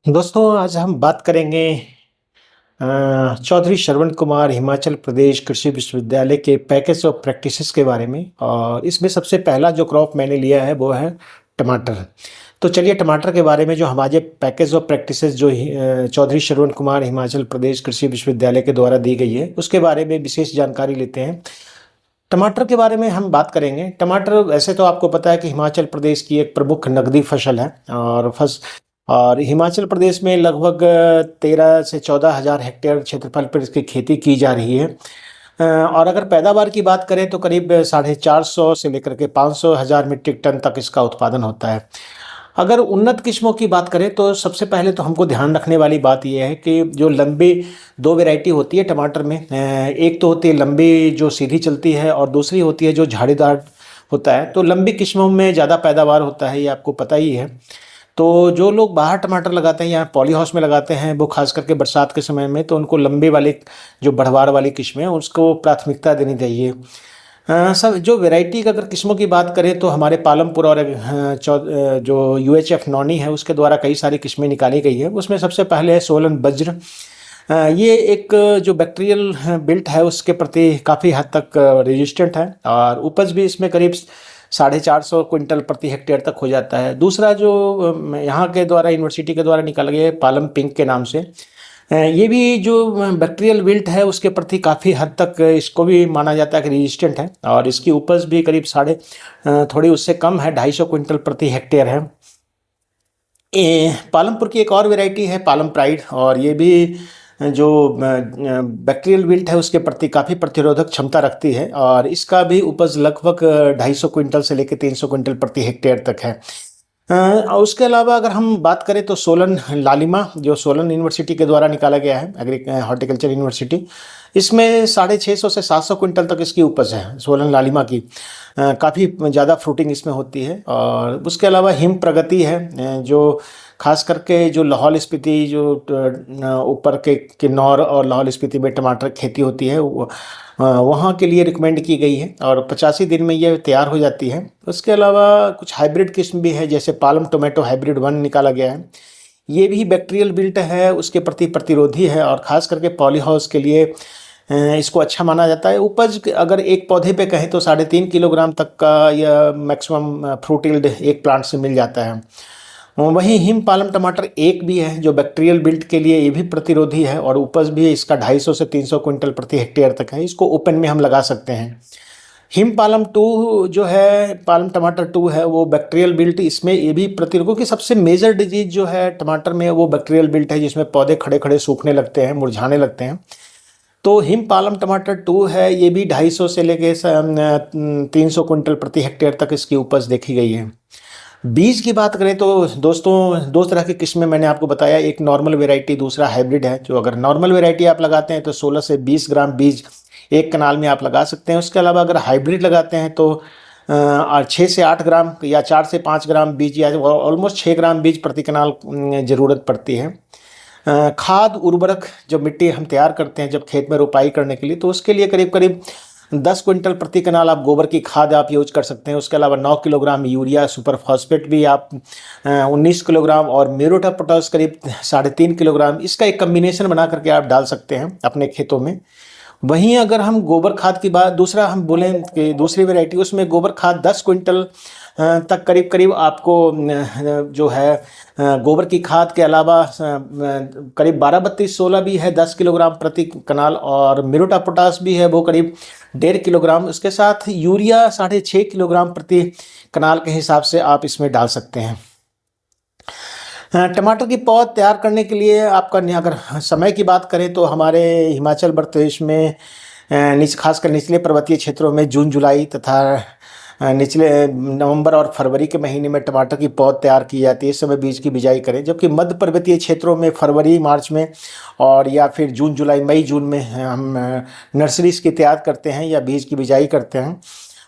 दोस्तों आज हम बात करेंगे चौधरी श्रवण कुमार हिमाचल प्रदेश कृषि विश्वविद्यालय के पैकेज ऑफ प्रैक्टिसेस के बारे में। और इसमें सबसे पहला जो क्रॉप मैंने लिया है वो है टमाटर। तो चलिए टमाटर के बारे में जो हमारे पैकेज ऑफ प्रैक्टिसेस जो चौधरी श्रवण कुमार हिमाचल प्रदेश कृषि विश्वविद्यालय के द्वारा दी गई है उसके बारे में विशेष जानकारी लेते हैं। टमाटर के बारे में हम बात करेंगे। टमाटर वैसे तो आपको पता है कि हिमाचल प्रदेश की एक प्रमुख नकदी फसल है और हिमाचल प्रदेश में लगभग 13 से 14 हज़ार हेक्टेयर क्षेत्रफल पर इसकी खेती की जा रही है। और अगर पैदावार की बात करें तो करीब 450 से लेकर के 500 हज़ार मीट्रिक टन तक इसका उत्पादन होता है। अगर उन्नत किस्मों की बात करें तो सबसे पहले तो हमको ध्यान रखने वाली बात यह है कि जो लंबी दो वैरायटी होती है टमाटर में, एक तो होती है लंबी जो सीधी चलती है और दूसरी होती है जो झाड़ीदार होता है। तो लंबी किस्मों में ज़्यादा पैदावार होता है, ये आपको पता ही है। तो जो लोग बाहर टमाटर लगाते हैं या पॉली हाउस में लगाते हैं वो खास करके बरसात के समय में, तो उनको लंबी वाली जो बढ़वार वाली किस्में हैं उसको प्राथमिकता देनी चाहिए। सब जो वैरायटी का अगर किस्मों की बात करें तो हमारे पालमपुर और जो यूएचएफ नॉनी है उसके द्वारा कई सारी किस्में निकाली गई है। उसमें सबसे पहले है सोलन वज्र। ये एक जो बैक्टीरियल बिल्ट है उसके प्रति काफ़ी हद तक रेजिस्टेंट है और उपज भी इसमें करीब 450 क्विंटल प्रति हेक्टेयर तक हो जाता है। दूसरा जो यहाँ के द्वारा यूनिवर्सिटी के द्वारा निकाला गया है पालम पिंक के नाम से, ये भी जो बैक्टीरियल विल्ट है उसके प्रति काफ़ी हद तक इसको भी माना जाता है कि रेजिस्टेंट है और इसकी उपज भी करीब थोड़ी उससे कम है, 250 क्विंटल प्रति हेक्टेयर है। पालमपुर की एक और वैरायटी है पालम प्राइड और ये भी जो बैक्टीरियल विल्ट है उसके प्रति काफ़ी प्रतिरोधक क्षमता रखती है और इसका भी उपज लगभग 250 क्विंटल से लेकर 300 क्विंटल प्रति हेक्टेयर तक है। और उसके अलावा अगर हम बात करें तो सोलन लालिमा जो सोलन यूनिवर्सिटी के द्वारा निकाला गया है, हॉर्टिकल्चर यूनिवर्सिटी, इसमें 650 से 700 क्विंटल तक इसकी उपज है सोलन लालिमा की। काफ़ी ज़्यादा फ्रूटिंग इसमें होती है। और उसके अलावा हिम प्रगति है जो खास करके जो लाहौल स्पीति जो ऊपर के किन्नौर और लाहौल स्पीति में टमाटर खेती होती है वहाँ के लिए रिकमेंड की गई है और 85 दिन में ये तैयार हो जाती है। उसके अलावा कुछ हाइब्रिड किस्म भी है जैसे पालम टोमेटो हाइब्रिड 1 निकाला गया है। ये भी बैक्टीरियल बिल्ट है, उसके प्रति प्रतिरोधी है और ख़ास करके पॉली हाउस के लिए इसको अच्छा माना जाता है। उपज अगर एक पौधे पे कहें तो 3.5 किलोग्राम तक का या मैक्सिमम फ्रूट यील्ड एक प्लांट से मिल जाता है। वहीं हिम पालम टमाटर एक भी है जो बैक्टीरियल बिल्ट के लिए ये भी प्रतिरोधी है और उपज भी इसका 250 से 300 क्विंटल प्रति हेक्टेयर तक है। इसको ओपन में हम लगा सकते हैं। हिम पालम 2 जो है पालम टमाटर 2 है वो बैक्टीरियल बिल्ट, इसमें ये भी प्रतिरोधकों की सबसे मेजर डिजीज जो है टमाटर में वो बैक्टीरियल बिल्ट है जिसमें पौधे खड़े खड़े सूखने लगते हैं, मुरझाने लगते हैं। तो हिम पालम टमाटर 2 है, ये भी 250 से लेके 300 क्विंटल प्रति हेक्टेयर तक इसकी उपज देखी गई है। बीज की बात करें तो दोस्तों 2 तरह की किस्में मैंने आपको बताया, एक नॉर्मल वेराइटी दूसरा हाइब्रिड है। जो अगर नॉर्मल वेराइटी आप लगाते हैं तो 16 से 20 ग्राम बीज एक कनाल में आप लगा सकते हैं। उसके अलावा अगर हाइब्रिड लगाते हैं तो 6 से 8 ग्राम या 4 से 5 ग्राम बीज या ऑलमोस्ट 6 ग्राम बीज प्रति कनाल ज़रूरत पड़ती है। खाद उर्वरक जब मिट्टी हम तैयार करते हैं जब खेत में रोपाई करने के लिए तो उसके लिए करीब करीब 10 क्विंटल प्रति कनाल आप गोबर की खाद आप यूज कर सकते हैं। उसके अलावा 9 किलोग्राम यूरिया सुपर फॉस्फेट भी आप 19 किलोग्राम और म्यूरेट ऑफ पोटाश करीब 3.5 किलोग्राम, इसका एक कम्बिनेशन बना करके आप डाल सकते हैं अपने खेतों में। वहीं अगर हम गोबर खाद की बात दूसरा हम बोलें कि दूसरी वैरायटी उसमें गोबर खाद 10 क्विंटल तक करीब करीब आपको जो है गोबर की खाद के अलावा करीब 12-32-16 भी है 10 किलोग्राम प्रति कनाल और म्यूरेट ऑफ पोटाश भी है वो करीब 1.5 किलोग्राम। उसके साथ यूरिया 6.5 किलोग्राम प्रति कनाल के हिसाब से आप इसमें डाल सकते हैं। टमाटर की पौध तैयार करने के लिए आपका अगर समय की बात करें तो हमारे हिमाचल प्रदेश में खासकर निचले पर्वतीय क्षेत्रों में जून जुलाई तथा निचले नवंबर और फरवरी के महीने में टमाटर की पौध तैयार की जाती है। इस समय बीज की बिजाई करें, जबकि मध्य पर्वतीय क्षेत्रों में फरवरी मार्च में और या फिर जून जुलाई मई जून में हम नर्सरीज की तैयार करते हैं या बीज की बिजाई करते हैं।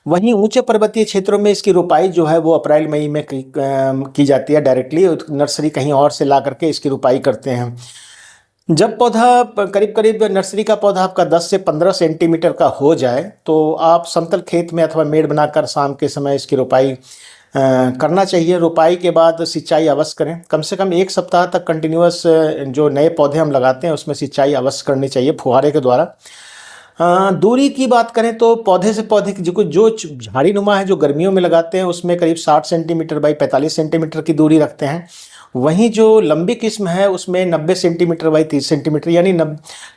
वहीं ऊंचे पर्वतीय क्षेत्रों में इसकी रोपाई जो है वो अप्रैल मई में की जाती है, डायरेक्टली नर्सरी कहीं और से ला करके इसकी रोपाई करते हैं। जब पौधा करीब करीब नर्सरी का पौधा आपका 10 से 15 सेंटीमीटर का हो जाए तो आप समतल खेत में अथवा मेड़ बनाकर शाम के समय इसकी रोपाई करना चाहिए। रोपाई के बाद सिंचाई अवश्य करें, कम से कम 1 सप्ताह तक कंटिन्यूअस जो नए पौधे हम लगाते हैं उसमें सिंचाई अवश्य करनी चाहिए फुहारे के द्वारा। दूरी की बात करें तो पौधे से पौधे की जो झाड़ी नुमा है जो गर्मियों में लगाते हैं उसमें करीब 60 सेंटीमीटर बाई 45 सेंटीमीटर की दूरी रखते हैं। वहीं जो लंबी किस्म है उसमें 90 सेंटीमीटर बाई 30 सेंटीमीटर, यानी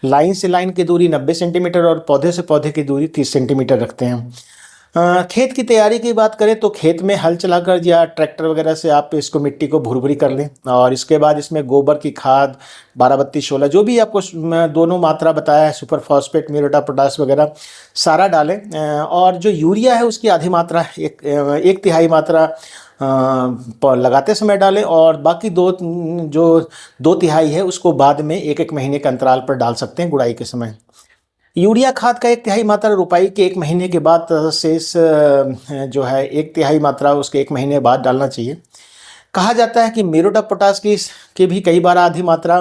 लाइन से लाइन की दूरी 90 सेंटीमीटर और पौधे से पौधे की दूरी 30 सेंटीमीटर रखते हैं। खेत की तैयारी की बात करें तो खेत में हल चलाकर या ट्रैक्टर वगैरह से आप इसको मिट्टी को भुरभुरी कर लें और इसके बाद इसमें गोबर की खाद 12-32-16 जो भी आपको दोनों मात्रा बताया है, super phosphate, muriate of potash वगैरह सारा डालें। और जो यूरिया है उसकी आधी मात्रा, एक तिहाई मात्रा लगाते समय डालें और बाकी दो तिहाई है उसको बाद में 1-1 महीने के अंतराल पर डाल सकते हैं गुड़ाई के समय। यूरिया खाद का 1/3 मात्रा रोपाई के 1 महीने के बाद शेष जो है 1/3 मात्रा उसके 1 महीने बाद डालना चाहिए। कहा जाता है कि म्यूरेट ऑफ पोटाश की भी कई बार आधी मात्रा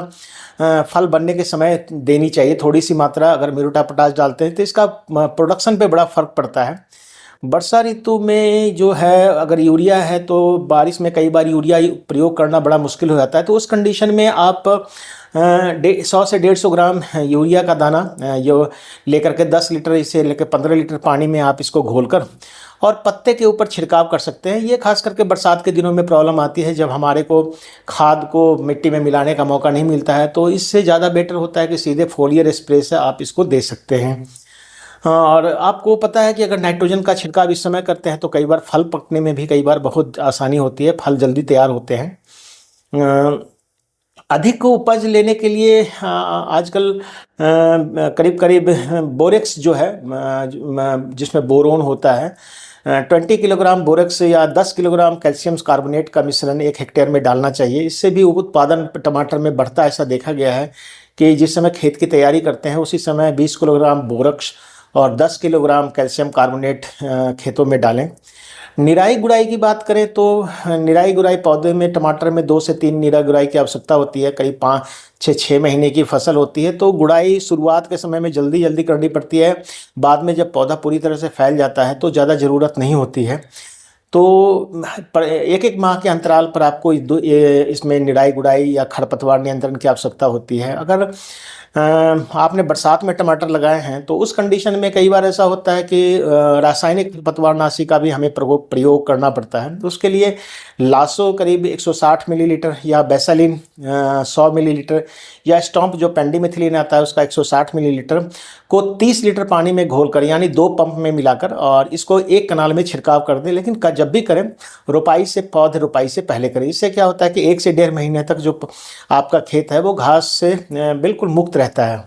फल बनने के समय देनी चाहिए। थोड़ी सी मात्रा अगर म्यूरेट ऑफ पोटाश डालते हैं तो इसका प्रोडक्शन पे बड़ा फर्क पड़ता है। वर्षा ऋतु में जो है अगर यूरिया है तो बारिश में कई बार यूरिया प्रयोग करना बड़ा मुश्किल हो जाता है, तो उस कंडीशन में आप 100 से 150 ग्राम यूरिया का दाना जो लेकर के 10 लीटर इसे लेकर 15 लीटर पानी में आप इसको घोलकर और पत्ते के ऊपर छिड़काव कर सकते हैं। ये खास करके बरसात के दिनों में प्रॉब्लम आती है जब हमारे को खाद को मिट्टी में मिलाने का मौका नहीं मिलता है, तो इससे ज़्यादा बेटर होता है कि सीधे फोलियर स्प्रे से आप इसको दे सकते हैं। हाँ, और आपको पता है कि अगर नाइट्रोजन का छिड़काव इस समय करते हैं तो कई बार फल पकने में भी कई बार बहुत आसानी होती है, फल जल्दी तैयार होते हैं। अधिक उपज लेने के लिए आजकल करीब करीब बोरेक्स जो है जिसमें बोरोन होता है 20 किलोग्राम बोरेक्स या 10 किलोग्राम कैल्शियम कार्बोनेट का मिश्रण 1 हेक्टेयर में डालना चाहिए। इससे भी उत्पादन टमाटर में बढ़ता है, ऐसा देखा गया है कि जिस समय खेत की तैयारी करते हैं उसी समय 20 किलोग्राम बोरेक्स और 10 किलोग्राम कैल्शियम कार्बोनेट खेतों में डालें। निराई गुड़ाई की बात करें तो निराई गुड़ाई पौधे में टमाटर में 2 से 3 निराई गुड़ाई की आवश्यकता होती है। करीब 5 से 6 महीने की फसल होती है, तो गुड़ाई शुरुआत के समय में जल्दी जल्दी करनी पड़ती है। बाद में जब पौधा पूरी तरह से फैल जाता है तो ज़्यादा ज़रूरत नहीं होती है। तो 1-1 माह के अंतराल पर आपको इसमें निराई गुड़ाई या खरपतवार नियंत्रण की आवश्यकता होती है। अगर आपने बरसात में टमाटर लगाए हैं तो उस कंडीशन में कई बार ऐसा होता है कि रासायनिक खरपतवारनाशी का भी हमें प्रयोग करना पड़ता है। तो उसके लिए लासो करीब 160 मिलीलीटर या बेसालिन 100 मिलीलीटर या स्टॉम्प जो पेंडिमेथिलिन आता है उसका 160 मिलीलीटर को 30 लीटर पानी में घोलकर यानी 2 पंप में मिलाकर और इसको 1 कनाल में छिड़काव कर दें। लेकिन जब भी करें रोपाई से पहले करें। इससे क्या होता है कि 1 से 1.5 महीने तक जो आपका खेत है वो घास से बिल्कुल मुक्त रहता है।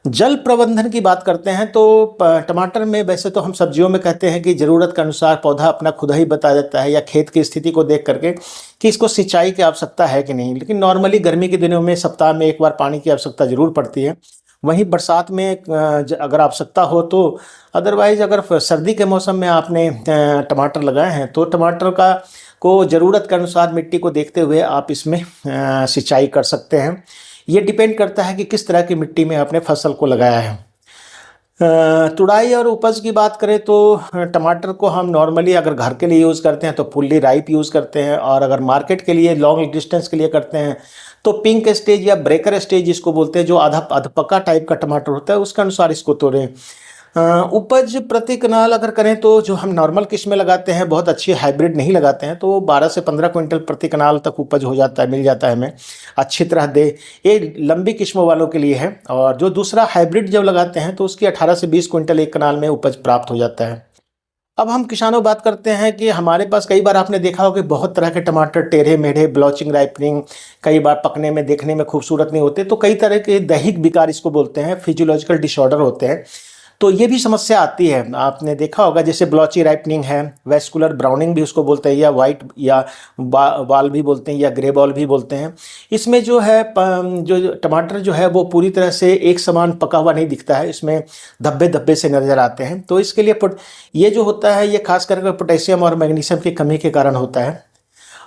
जल प्रबंधन की बात करते हैं तो टमाटर में वैसे तो हम सब्जियों में कहते हैं कि ज़रूरत के अनुसार पौधा अपना खुद ही बता देता है या खेत की स्थिति को देख करके कि इसको सिंचाई की आवश्यकता है कि नहीं। लेकिन नॉर्मली गर्मी के दिनों में सप्ताह में 1 बार पानी की आवश्यकता ज़रूर पड़ती है। वहीं बरसात में अगर आवश्यकता हो तो अदरवाइज़ अगर सर्दी के मौसम में आपने टमाटर लगाए हैं तो टमाटर को ज़रूरत के अनुसार मिट्टी को देखते हुए आप इसमें सिंचाई कर सकते हैं। ये डिपेंड करता है कि किस तरह की मिट्टी में आपने फसल को लगाया है। तुड़ाई और उपज की बात करें तो टमाटर को हम नॉर्मली अगर घर के लिए यूज़ करते हैं तो फुल्ली राइप यूज़ करते हैं, और अगर मार्केट के लिए लॉन्ग डिस्टेंस के लिए करते हैं तो पिंक स्टेज या ब्रेकर स्टेज जिसको बोलते हैं, जो आधा पक्का टाइप का टमाटर होता है उसके अनुसार इसको तोड़ें। उपज प्रति कनाल अगर करें तो जो हम नॉर्मल किस्में लगाते हैं, बहुत अच्छी हाइब्रिड नहीं लगाते हैं, तो 12 से 15 क्विंटल प्रति कनाल तक उपज हो जाता है, मिल जाता है हमें अच्छी तरह दे। ये लंबी किस्मों वालों के लिए है। और जो दूसरा हाइब्रिड जब लगाते हैं तो उसकी 18 से 20 क्विंटल एक कनाल में उपज प्राप्त हो जाता है। अब हम किसानों बात करते हैं कि हमारे पास कई बार आपने देखा हो कि बहुत तरह के टमाटर टेढ़े मेढ़े, ब्लॉचिंग, राइपनिंग, कई बार पकने में देखने में खूबसूरत नहीं होते, तो कई तरह के दैहिक विकार इसको बोलते हैं, फिजियोलॉजिकल डिसऑर्डर होते हैं। तो ये भी समस्या आती है। आपने देखा होगा जैसे ब्लॉची राइपनिंग है, वेस्कुलर ब्राउनिंग भी उसको बोलते हैं, या वाइट या बाल भी बोलते हैं, या ग्रे बॉल भी बोलते हैं। इसमें जो है जो टमाटर जो है वो पूरी तरह से एक समान पका हुआ नहीं दिखता है, इसमें धब्बे धब्बे से नज़र आते हैं। तो इसके लिए ये जो होता है ये खास करके पोटेशियम और मैग्नीशियम की कमी के कारण होता है।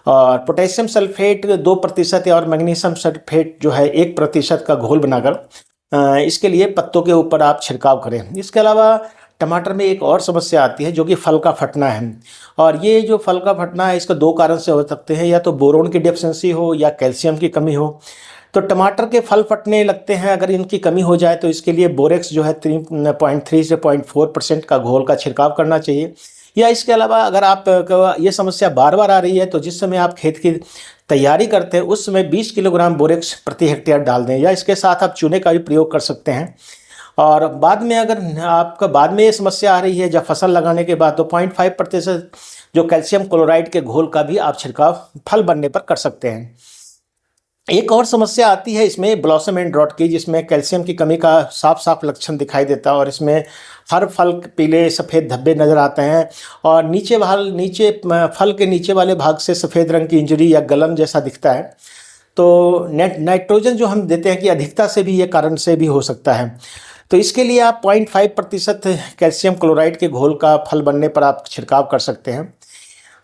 और पोटेशियम सल्फेट 2% और मैग्नीशियम सल्फेट जो है 1% का घोल बनाकर इसके लिए पत्तों के ऊपर आप छिड़काव करें। इसके अलावा टमाटर में एक और समस्या आती है जो कि फल का फटना है। और ये जो फल का फटना है इसका दो कारण से हो सकते हैं, या तो बोरोन की डेफिशिएंसी हो या कैल्शियम की कमी हो। तो टमाटर के फल फटने लगते हैं, अगर इनकी कमी हो जाए तो इसके लिए बोरेक्स जो है 3.3 से 0.4% का घोल का छिड़काव करना चाहिए। या इसके अलावा अगर आप ये समस्या बार बार आ रही है तो जिस समय आप खेत की तैयारी करते हैं उस समय 20 किलोग्राम बोरेक्स प्रति हेक्टेयर डाल दें, या इसके साथ आप चूने का भी प्रयोग कर सकते हैं। और बाद में अगर आपका बाद में ये समस्या आ रही है जब फसल लगाने के बाद, तो 0.5% जो कैल्शियम क्लोराइड के घोल का भी आप छिड़काव फल बनने पर कर सकते हैं। एक और समस्या आती है इसमें ब्लॉसम एंड ड्रॉट की, जिसमें कैल्शियम की कमी का साफ साफ लक्षण दिखाई देता है और इसमें हर फल पीले सफ़ेद धब्बे नज़र आते हैं और नीचे फल के नीचे वाले भाग से सफ़ेद रंग की इंजरी या गलन जैसा दिखता है। तो नाइट्रोजन जो हम देते हैं कि अधिकता से भी ये कारण से भी हो सकता है। तो इसके लिए आप 0.5% कैल्शियम क्लोराइड के घोल का फल बनने पर आप छिड़काव कर सकते हैं।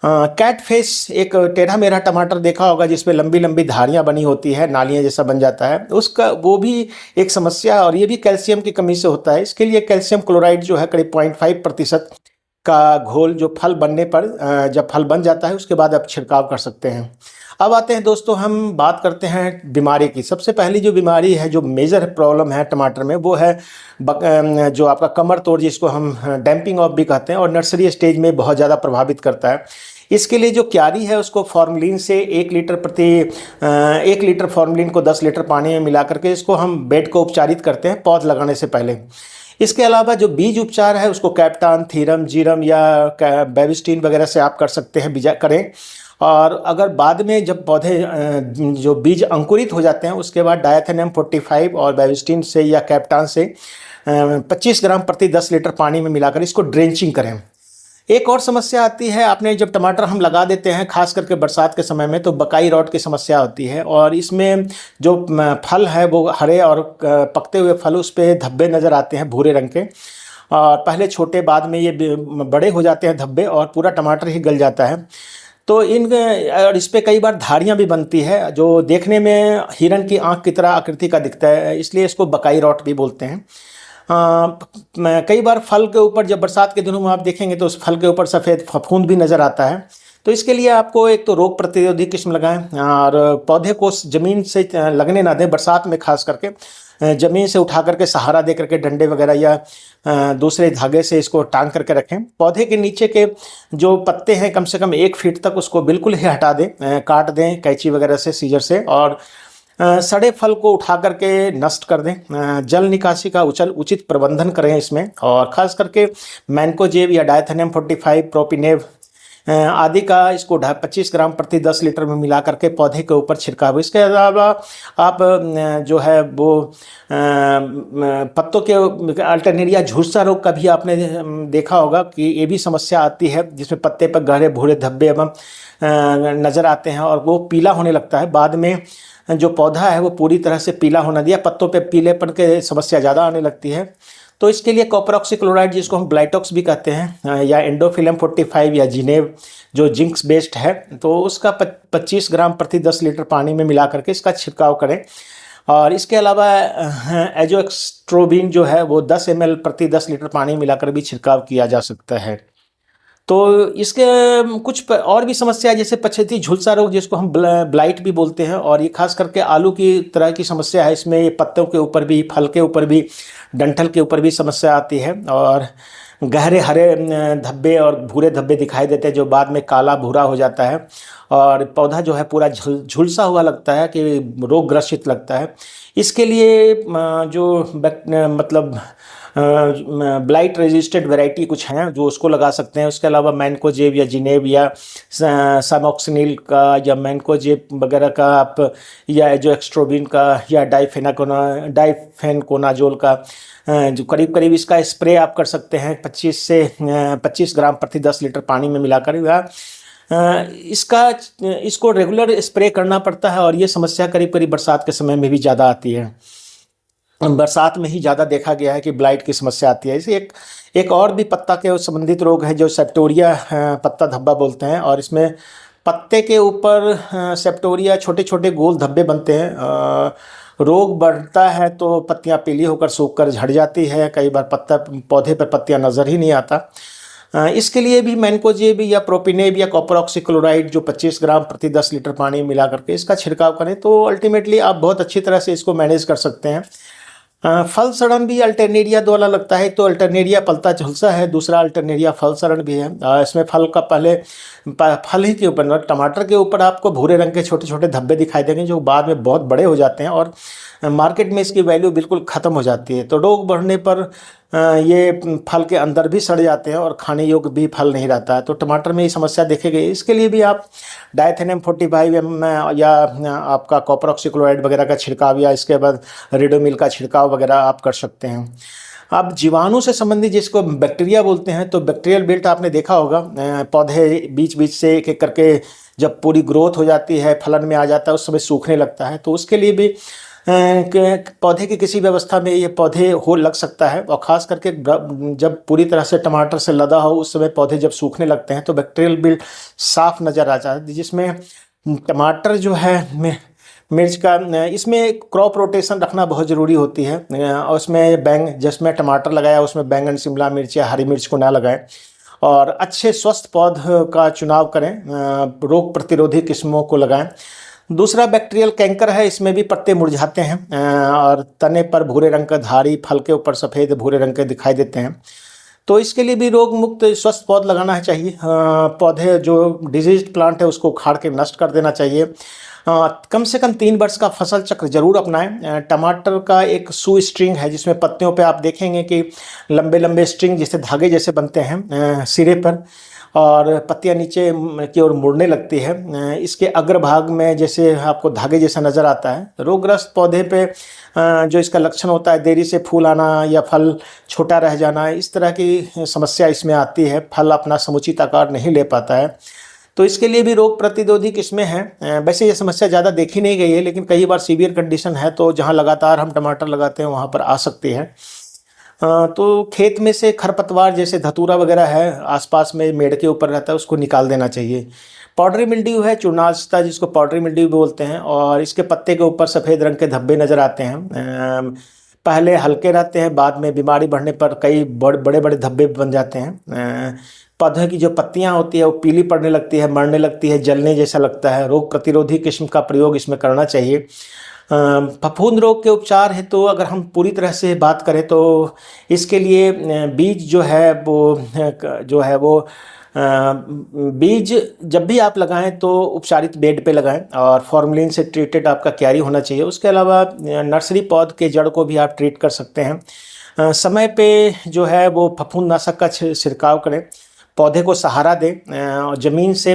कैट फेस एक टेढ़ा मेढ़ा टमाटर देखा होगा जिसमें लंबी लंबी धारियां बनी होती है, नालियां जैसा बन जाता है, उसका वो भी एक समस्या, और ये भी कैल्शियम की कमी से होता है। इसके लिए कैल्शियम क्लोराइड जो है करीब 0.5% का घोल जो फल बनने पर जब फल बन जाता है उसके बाद आप छिड़काव कर सकते हैं। अब आते हैं दोस्तों, हम बात करते हैं बीमारी की। सबसे पहली जो बीमारी है, जो मेजर प्रॉब्लम है टमाटर में, वो है जो आपका कमर तोड़, जिसको हम डैम्पिंग ऑफ भी कहते हैं और नर्सरी स्टेज में बहुत ज़्यादा प्रभावित करता है। इसके लिए जो क्यारी है उसको फॉर्मलिन से 1 लीटर फॉर्मलिन को 10 लीटर पानी में मिला करके इसको हम बेड को उपचारित करते हैं पौध लगाने से पहले। इसके अलावा जो बीज उपचार है उसको कैप्टान, थीरम, जीरम या बेबिस्टीन वगैरह से आप कर सकते हैं, बीजा करें। और अगर बाद में जब पौधे जो बीज अंकुरित हो जाते हैं उसके बाद डायथेनियम 45 और बेबिस्टीन से या कैप्टान से 25 ग्राम प्रति 10 लीटर पानी में मिलाकर इसको ड्रेंचिंग करें। एक और समस्या आती है, आपने जब टमाटर हम लगा देते हैं खास करके बरसात के समय में, तो बकाई रॉट की समस्या होती है और इसमें जो फल है वो हरे और पकते हुए फल उस पर धब्बे नज़र आते हैं भूरे रंग के, और पहले छोटे बाद में ये बड़े हो जाते हैं धब्बे और पूरा टमाटर ही गल जाता है। तो और इस पर कई बार धारियाँ भी बनती है जो देखने में हिरन की आँख की तरह आकृति का दिखता है, इसलिए इसको बकाई रॉट भी बोलते हैं। कई बार फल के ऊपर जब बरसात के दिनों में आप देखेंगे तो उस फल के ऊपर सफ़ेद फफूंद भी नज़र आता है। तो इसके लिए आपको एक तो रोग प्रतिरोधी किस्म लगाएं और पौधे को ज़मीन से लगने ना दें। बरसात में खास करके ज़मीन से उठा करके सहारा दे करके डंडे वगैरह या दूसरे धागे से इसको टांग करके रखें। पौधे के नीचे के जो पत्ते हैं कम से कम 1 फीट तक उसको बिल्कुल ही हटा दें, काट दें कैंची वगैरह से, सीजर से, और सड़े फल को उठा करके नष्ट कर दें। जल निकासी का उचित प्रबंधन करें इसमें, और ख़ास करके मैनकोजेब या डायथेनियम 45, प्रोपिनेव आदि का इसको 25 ग्राम प्रति 10 लीटर में मिला करके पौधे के ऊपर छिड़काव। इसके अलावा आप जो है वो पत्तों के अल्टरनेरिया झुलसा रोग का भी आपने देखा होगा कि ये भी समस्या आती है, जिसमें पत्ते पर गहरे भूरे धब्बे एवं नज़र आते हैं और वो पीला होने लगता है। बाद में जो पौधा है वो पूरी तरह से पीला होना दिया, पत्तों पे पीलेपन के समस्या ज़्यादा आने लगती है। तो इसके लिए कॉपर ऑक्सीक्लोराइड, जिसको हम ब्लाइटॉक्स भी कहते हैं, या एंडोफिलम 45 या जिनेव जो जिंक्स बेस्ड है, तो उसका 25 ग्राम प्रति 10 लीटर पानी में मिला करके इसका छिड़काव करें। और इसके अलावा एजोएक्स्ट्रोबिन जो है वो 10 ml प्रति 10 लीटर पानी मिलाकर भी छिड़काव किया जा सकता है। तो इसके कुछ और भी समस्या है, जैसे पछेती झुलसा रोग, जिसको हम ब्लाइट भी बोलते हैं, और ये खास करके आलू की तरह की समस्या है। इसमें ये पत्तों के ऊपर भी, फल के ऊपर भी, डंठल के ऊपर भी समस्या आती है और गहरे हरे धब्बे और भूरे धब्बे दिखाई देते हैं जो बाद में काला भूरा हो जाता है और पौधा जो है पूरा झुलसा हुआ लगता है कि रोग ग्रसित लगता है। इसके लिए मतलब ब्लाइट रेजिस्टेंट वैरायटी कुछ हैं जो उसको लगा सकते हैं। उसके अलावा मैनकोजेब या जिनेब या सामोक्सिनिल का या मैनकोजेब वगैरह का आप, या जो एक्स्ट्रोबिन का या डाइफेनकोनाजोल का जो करीब करीब इसका स्प्रे आप कर सकते हैं 25 से 25 ग्राम प्रति 10 लीटर पानी में मिलाकर। इसको रेगुलर स्प्रे करना पड़ता है और ये समस्या करीब करीब बरसात के समय में भी ज़्यादा आती है। बरसात में ही ज़्यादा देखा गया है कि ब्लाइट की समस्या आती है। इसे एक और भी पत्ता के संबंधित रोग है जो सेप्टोरिया पत्ता धब्बा बोलते हैं, और इसमें पत्ते के ऊपर सेप्टोरिया छोटे छोटे गोल धब्बे बनते हैं रोग बढ़ता है तो पत्तियां पीली होकर सूख कर झड़ जाती है, कई बार पत्ता पौधे पर पत्तियां नज़र ही नहीं आता। इसके लिए भी मैनकोजेब या प्रोपिनेब या कॉपर ऑक्सीक्लोराइड जो 25 ग्राम प्रति 10 लीटर पानी में मिला करके इसका छिड़काव करें तो अल्टीमेटली आप बहुत अच्छी तरह से इसको मैनेज कर सकते हैं। फल सड़न भी अल्टरनेरिया द्वारा लगता है। तो अल्टरनेरिया पलता झुलसा है, दूसरा अल्टरनेरिया फल सड़न भी है। इसमें फल का पहले फल ही के ऊपर, टमाटर के ऊपर आपको भूरे रंग के छोटे छोटे धब्बे दिखाई देंगे जो बाद में बहुत बड़े हो जाते हैं और मार्केट में इसकी वैल्यू बिल्कुल ख़त्म हो जाती है। तो रोग बढ़ने पर ये फल के अंदर भी सड़ जाते हैं और खाने योग्य भी फल नहीं रहता है। तो टमाटर में ये समस्या देखी गई। इसके लिए भी आप डायथेनियम 45 या आपका कॉपर ऑक्सीक्लोराइड वगैरह का छिड़काव या इसके बाद रिडोमिल का छिड़काव वगैरह आप कर सकते हैं। अब जीवाणु से संबंधित जिसको बैक्टीरिया बोलते हैं, तो बैक्टीरियल विल्ट आपने देखा होगा, पौधे बीच बीच से एक एक करके जब पूरी ग्रोथ हो जाती है, फलन में आ जाता है, उस समय सूखने लगता है। तो उसके लिए भी पौधे की किसी व्यवस्था में ये पौधे हो लग सकता है। और ख़ास करके जब पूरी तरह से टमाटर से लदा हो उस समय पौधे जब सूखने लगते हैं तो बैक्टीरियल विल्ट साफ नज़र आ जाता है, जिसमें टमाटर जो है मिर्च का, इसमें क्रॉप रोटेशन रखना बहुत ज़रूरी होती है। और उसमें जिसमें टमाटर लगाया उसमें बैंगन, शिमला मिर्च या हरी मिर्च को ना लगाएं और अच्छे स्वस्थ पौध का चुनाव करें, रोग प्रतिरोधी किस्मों को लगाएं। दूसरा बैक्टीरियल कैंकर है, इसमें भी पत्ते मुरझाते हैं और तने पर भूरे रंग का धारी, फल के ऊपर सफ़ेद भूरे रंग के दिखाई देते हैं। तो इसके लिए भी रोग मुक्त स्वस्थ पौध लगाना चाहिए। पौधे जो डिजीज प्लांट है उसको उखाड़ के नष्ट कर देना चाहिए। कम से कम 3 वर्ष का फसल चक्र जरूर अपनाएं। टमाटर का एक सू स्ट्रिंग है जिसमें पत्तियों पे आप देखेंगे कि लंबे लंबे स्ट्रिंग जैसे धागे जैसे बनते हैं सिरे पर, और पत्तियां नीचे की ओर मुड़ने लगती है। इसके अग्रभाग में जैसे आपको धागे जैसा नज़र आता है। रोगग्रस्त पौधे पे जो इसका लक्षण होता है देरी से फूल आना या फल छोटा रह जाना, इस तरह की समस्या इसमें आती है। फल अपना समुचित आकार नहीं ले पाता है। तो इसके लिए भी रोग प्रतिरोधी किस्में हैं। वैसे ये समस्या ज़्यादा देखी नहीं गई है, लेकिन कई बार सीवियर कंडीशन है तो जहाँ लगातार हम टमाटर लगाते हैं वहाँ पर आ सकती है। तो खेत में से खरपतवार जैसे धतूरा वगैरह है आसपास में मेड़ के ऊपर रहता है, उसको निकाल देना चाहिए। पाउडरी मिल्ड्यू है, चूर्णालता जिसको पाउडरी मिल्ड्यू बोलते हैं, और इसके पत्ते के ऊपर सफ़ेद रंग के धब्बे नज़र आते हैं। पहले हल्के रहते हैं, बाद में बीमारी बढ़ने पर कई बड़े बड़े धब्बे बन जाते हैं। पौधे की जो पत्तियां होती है वो पीली पड़ने लगती है, मरने लगती है, जलने जैसा लगता है। रोग प्रतिरोधी किस्म का प्रयोग इसमें करना चाहिए। फफूंद रोग के उपचार है तो अगर हम पूरी तरह से बात करें तो इसके लिए बीज वो बीज जब भी आप लगाएं तो उपचारित बेड पे लगाएं और फॉर्मलिन से ट्रीटेड आपका क्यारी होना चाहिए। उसके अलावा नर्सरी पौध के जड़ को भी आप ट्रीट कर सकते हैं। समय पे जो है वो फफूंदनाशक का छिड़काव करें, पौधे को सहारा दें। ज़मीन से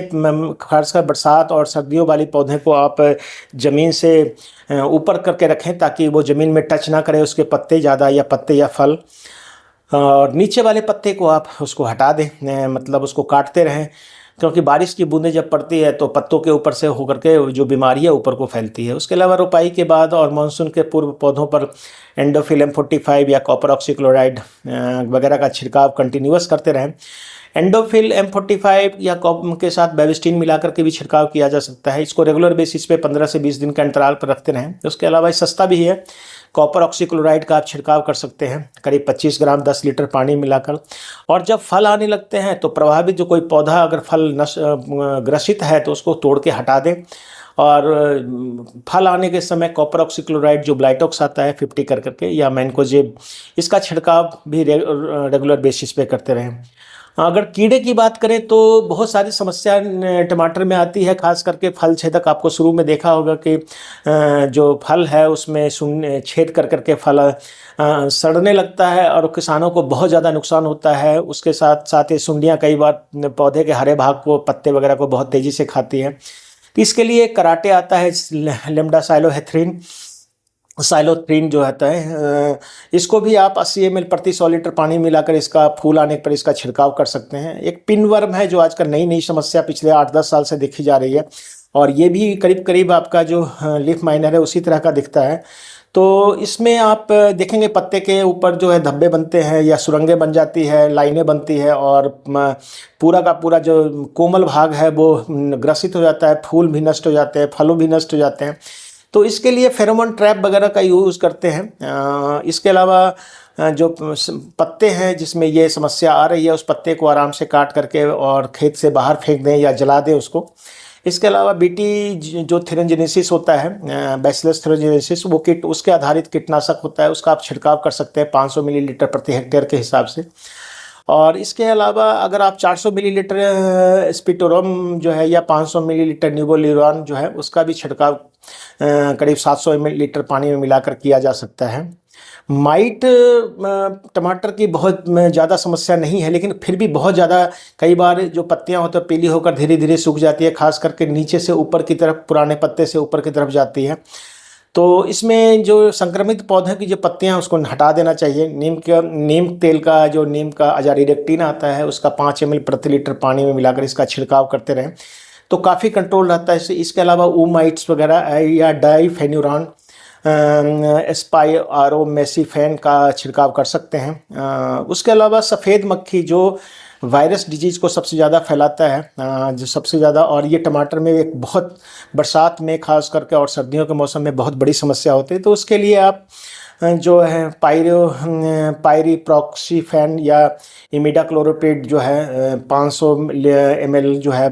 खासकर बरसात और सर्दियों वाली पौधे को आप ज़मीन से ऊपर करके रखें ताकि वो ज़मीन में टच ना करे उसके पत्ते ज़्यादा या पत्ते या फल। और नीचे वाले पत्ते को आप उसको हटा दें, मतलब उसको काटते रहें, क्योंकि बारिश की बूंदें जब पड़ती है तो पत्तों के ऊपर से होकर के जो बीमारी है ऊपर को फैलती है। उसके अलावा रोपाई के बाद और मानसून के पूर्व पौधों पर एंडोफिल M45 या कॉपर ऑक्सीक्लोराइड वगैरह का छिड़काव कंटिन्यूअस करते रहें। एंडोफिल M45 या कॉपर के साथ बेविस्टिन मिलाकर के भी छिड़काव किया जा सकता है। इसको रेगुलर बेसिस पे 15 से 20 दिन का अंतराल पर रखते रहें। उसके अलावा ये सस्ता भी है। कॉपर ऑक्सीक्लोराइड का आप छिड़काव कर सकते हैं करीब 25 ग्राम 10 लीटर पानी मिलाकर। और जब फल आने लगते हैं तो प्रभावित जो कोई पौधा अगर फल ग्रसित है तो उसको तोड़ के हटा दें। और फल आने के समय कॉपर ऑक्सीक्लोराइड जो ब्लाइटॉक्स आता है 50 कर करके या मैनकोजेब, इसका छिड़काव भी रेगुलर बेसिस पे करते रहें। अगर कीड़े की बात करें तो बहुत सारी समस्या टमाटर में आती है, खास करके फल छेदक। आपको शुरू में देखा होगा कि जो फल है उसमें छेद कर करके फल सड़ने लगता है और किसानों को बहुत ज़्यादा नुकसान होता है। उसके साथ साथ ये सुंडियाँ कई बार पौधे के हरे भाग को, पत्ते वगैरह को बहुत तेज़ी से खाती है। तो इसके लिए कराटे आता है, लेमडा साइलोथ्रीन जो होता है, इसको भी आप 80 ml प्रति 100 लीटर पानी मिलाकर इसका फूल आने पर इसका छिड़काव कर सकते हैं। एक पिनवर्म है जो आजकल नई समस्या पिछले 8-10 साल से देखी जा रही है, और ये भी करीब करीब आपका जो लीफ माइनर है उसी तरह का दिखता है। तो इसमें आप देखेंगे पत्ते के ऊपर जो है धब्बे बनते हैं या सुरंगें बन जाती है, लाइनें बनती है, और पूरा का पूरा जो कोमल भाग है वो ग्रसित हो जाता है, फूल भी नष्ट हो जाते हैं, फलों भी नष्ट हो जाते हैं। तो इसके लिए फेरोमोन ट्रैप वगैरह का यूज़ करते हैं। इसके अलावा जो पत्ते हैं जिसमें ये समस्या आ रही है, उस पत्ते को आराम से काट करके और खेत से बाहर फेंक दें या जला दें उसको। इसके अलावा बीटी जो थ्यूरेंजेनेसिस होता है, बैसिलस थ्यूरेंजेनेसिस, वो उसके आधारित कीटनाशक होता है, उसका आप छिड़काव कर सकते हैं 500 मिलीलीटर प्रति हेक्टेयर के हिसाब से। और इसके अलावा अगर आप 400 मिलीलीटर स्पिटोरम जो है या 500 मिलीलीटर न्यूबोल्यूरान जो है उसका भी छिड़काव करीब 700 मिलीलीटर पानी में मिलाकर किया जा सकता है। माइट टमाटर की बहुत ज़्यादा समस्या नहीं है, लेकिन फिर भी बहुत ज़्यादा कई बार जो पत्तियां होती है पीली होकर धीरे धीरे सूख जाती है, खास करके नीचे से ऊपर की तरफ, पुराने पत्ते से ऊपर की तरफ जाती है। तो इसमें जो संक्रमित पौधे की जो पत्तियां उसको हटा देना चाहिए। नीम तेल का जो नीम का अजाडिरेक्टिन आता है उसका 5 ml प्रति लीटर पानी में मिलाकर इसका छिड़काव करते रहें तो काफ़ी कंट्रोल रहता है। इसके अलावा ऊमाइट्स वगैरह या डाइफेन्यूरान, स्पाइरोमेसिफेन का छिड़काव कर सकते हैं। उसके अलावा सफ़ेद मक्खी जो वायरस डिजीज़ को सबसे ज़्यादा फैलाता है, जो सबसे ज़्यादा, और ये टमाटर में एक बहुत बरसात में खास करके और सर्दियों के मौसम में बहुत बड़ी समस्या होती है। तो उसके लिए आप जो है पायरीप्रॉक्सीफेन या इमिडाक्लोरोप्रिड जो है 500 ml जो है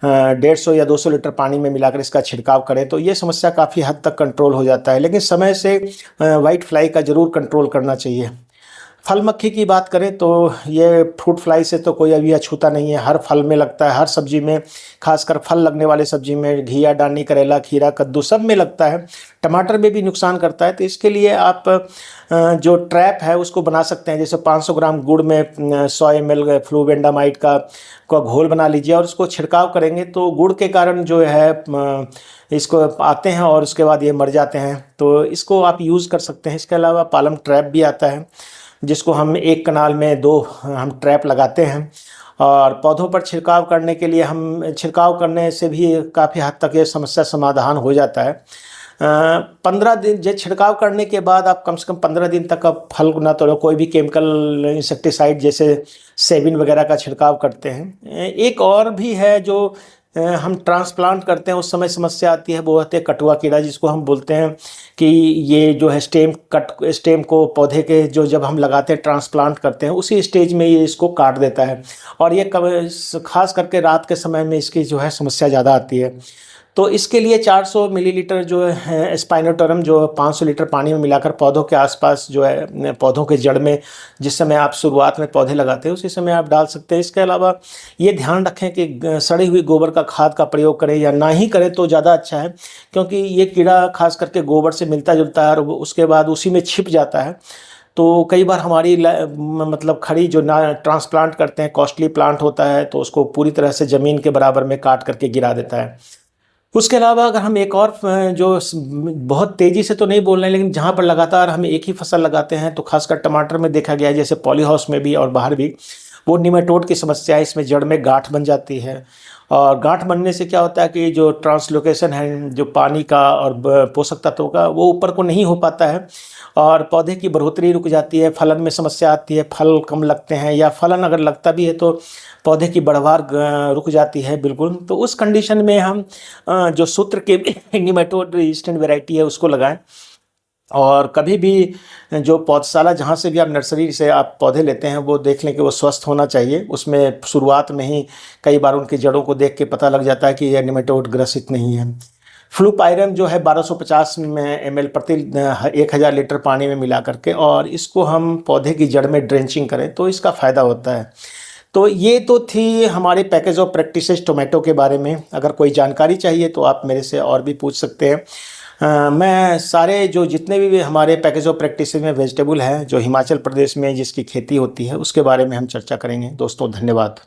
150 या 200 लीटर पानी में मिलाकर इसका छिड़काव करें तो ये समस्या काफ़ी हद तक कंट्रोल हो जाता है। लेकिन समय से वाइट फ्लाई का ज़रूर कंट्रोल करना चाहिए। फल मक्खी की बात करें तो ये फ्रूट फ्लाई से तो कोई अभी अछूता नहीं है, हर फल में लगता है, हर सब्जी में, खासकर फल लगने वाले सब्जी में, घिया, डानी, करेला, खीरा, कद्दू सब में लगता है। टमाटर में भी नुकसान करता है। तो इसके लिए आप जो ट्रैप है उसको बना सकते हैं। जैसे 500 ग्राम गुड़ में 100 ml फ्लूवेंडामाइड का घोल बना लीजिए और उसको छिड़काव करेंगे तो गुड़ के कारण जो है इसको आते हैं और उसके बाद ये मर जाते हैं, तो इसको आप यूज़ कर सकते हैं। इसके अलावा पालम ट्रैप भी आता है जिसको हम एक कनाल में 2 हम ट्रैप लगाते हैं और पौधों पर छिड़काव करने के लिए हम छिड़काव करने से भी काफ़ी हद तक ये समस्या समाधान हो जाता है। 15 दिन जो छिड़काव करने के बाद आप कम से कम 15 दिन तक आप फल ना तो कोई भी केमिकल इंसेक्टिसाइड जैसे सेबिन वगैरह का छिड़काव करते हैं। एक और भी है जो हम ट्रांसप्लांट करते हैं उस समय समस्या आती है, वो होते हैं कटुआ कीड़ा, जिसको हम बोलते हैं कि ये जो है स्टेम को पौधे के जो जब हम लगाते हैं ट्रांसप्लांट करते हैं उसी स्टेज में ये इसको काट देता है और ये खास करके रात के समय में इसकी जो है समस्या ज़्यादा आती है। तो इसके लिए 400 मिलीलीटर जो है स्पाइनोटोरम जो 500 लीटर पानी में मिलाकर पौधों के आसपास जो है पौधों के जड़ में जिस समय आप शुरुआत में पौधे लगाते हैं उसी समय आप डाल सकते हैं। इसके अलावा ये ध्यान रखें कि सड़ी हुई गोबर का खाद का प्रयोग करें या ना ही करें तो ज़्यादा अच्छा है, क्योंकि ये कीड़ा खास करके गोबर से मिलता जुलता है और उसके बाद उसी में छिप जाता है। तो कई बार हमारी मतलब खड़ी जो ना ट्रांसप्लांट करते हैं कॉस्टली प्लांट होता है तो उसको पूरी तरह से ज़मीन के बराबर में काट करके गिरा देता है। उसके अलावा अगर हम एक और जो बहुत तेज़ी से तो नहीं बोल रहे हैं लेकिन जहाँ पर लगातार हम एक ही फसल लगाते हैं तो खासकर टमाटर में देखा गया है, जैसे पॉली हाउस में भी और बाहर भी, वो निमेटोड की समस्या है। इसमें जड़ में गांठ बन जाती है और गांठ बनने से क्या होता है कि जो ट्रांसलोकेशन है जो पानी का और पोषक तत्वों का वो ऊपर को नहीं हो पाता है और पौधे की बढ़ोतरी रुक जाती है, फलन में समस्या आती है, फल कम लगते हैं या फलन अगर लगता भी है तो पौधे की बढ़वार रुक जाती है बिल्कुल। तो उस कंडीशन में हम जो सूत्र के निमेटोड रेजिस्टेंट वैरायटी है उसको लगाएं और कभी भी जो पौधशाला जहाँ से भी आप नर्सरी से आप पौधे लेते हैं वो देख लें कि वो स्वस्थ होना चाहिए। उसमें शुरुआत में ही कई बार उनकी जड़ों को देख के पता लग जाता है कि यह निमेटोड ग्रसित नहीं है। फ्लूपाइरम जो है 1250 ml प्रति 1000 लीटर पानी में मिला करके और इसको हम पौधे की जड़ में ड्रेंचिंग करें तो इसका फ़ायदा होता है। तो ये तो थी हमारे पैकेज ऑफ प्रैक्टिसेस टोमेटो के बारे में। अगर कोई जानकारी चाहिए तो आप मेरे से और भी पूछ सकते हैं। मैं सारे जो जितने भी हमारे पैकेज ऑफ प्रैक्टिसेस में वेजिटेबल हैं जो हिमाचल प्रदेश में जिसकी खेती होती है उसके बारे में हम चर्चा करेंगे। दोस्तों धन्यवाद।